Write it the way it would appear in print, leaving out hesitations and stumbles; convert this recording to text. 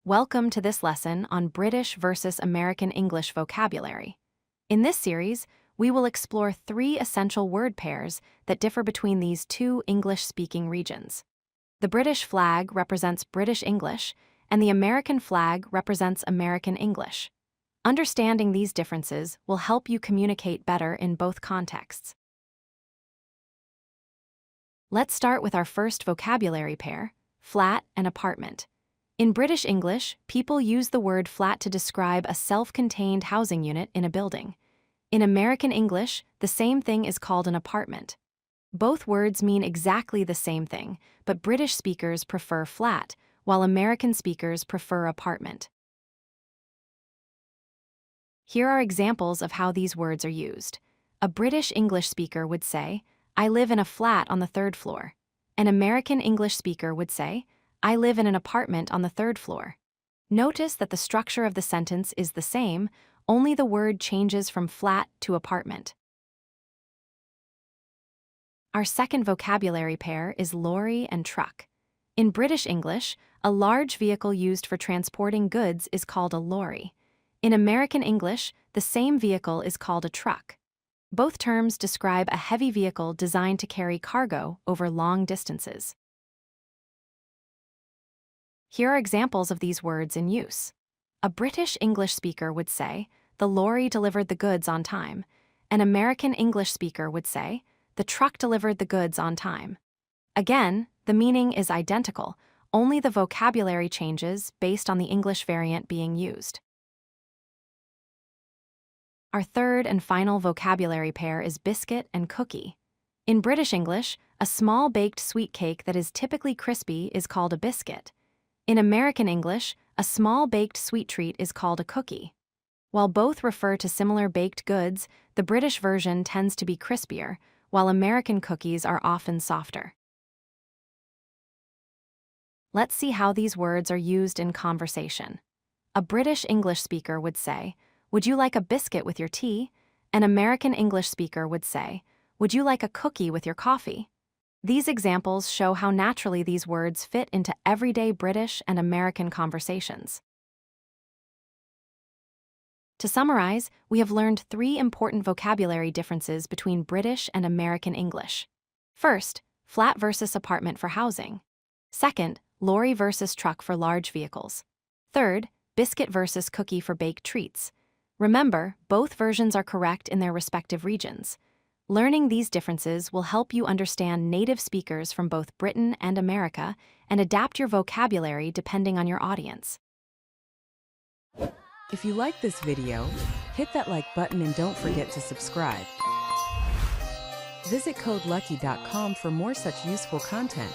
Welcome to this lesson on British versus American English vocabulary. In this series, we will explore three essential word pairs that differ between these two English-speaking regions. The British flag represents British English, and the American flag represents American English. Understanding these differences will help you communicate better in both contexts. Let's start with our first vocabulary pair, flat and apartment. In British English, people use the word flat to describe a self-contained housing unit in a building. In American English, the same thing is called an apartment. Both words mean exactly the same thing, but British speakers prefer flat, while American speakers prefer apartment. Here are examples of how these words are used. A British English speaker would say, "I live in a flat on the third floor." An American English speaker would say, "I live in an apartment on the third floor." Notice that the structure of the sentence is the same, only the word changes from flat to apartment. Our second vocabulary pair is lorry and truck. In British English, a large vehicle used for transporting goods is called a lorry. In American English, the same vehicle is called a truck. Both terms describe a heavy vehicle designed to carry cargo over long distances. Here are examples of these words in use. A British English speaker would say, "The lorry delivered the goods on time." An American English speaker would say, "The truck delivered the goods on time." Again, the meaning is identical, only the vocabulary changes based on the English variant being used. Our third and final vocabulary pair is biscuit and cookie. In British English, a small baked sweet cake that is typically crispy is called a biscuit. In American English, a small baked sweet treat is called a cookie. While both refer to similar baked goods, the British version tends to be crispier, while American cookies are often softer. Let's see how these words are used in conversation. A British English speaker would say, "Would you like a biscuit with your tea?" An American English speaker would say, "Would you like a cookie with your coffee?" These examples show how naturally these words fit into everyday British and American conversations. To summarize, we have learned three important vocabulary differences between British and American English. First, flat versus apartment for housing. Second, lorry versus truck for large vehicles. Third, biscuit versus cookie for baked treats. Remember, both versions are correct in their respective regions. Learning these differences will help you understand native speakers from both Britain and America and adapt your vocabulary depending on your audience. If you like this video, hit that like button and don't forget to subscribe. Visit codelucky.com for more such useful content.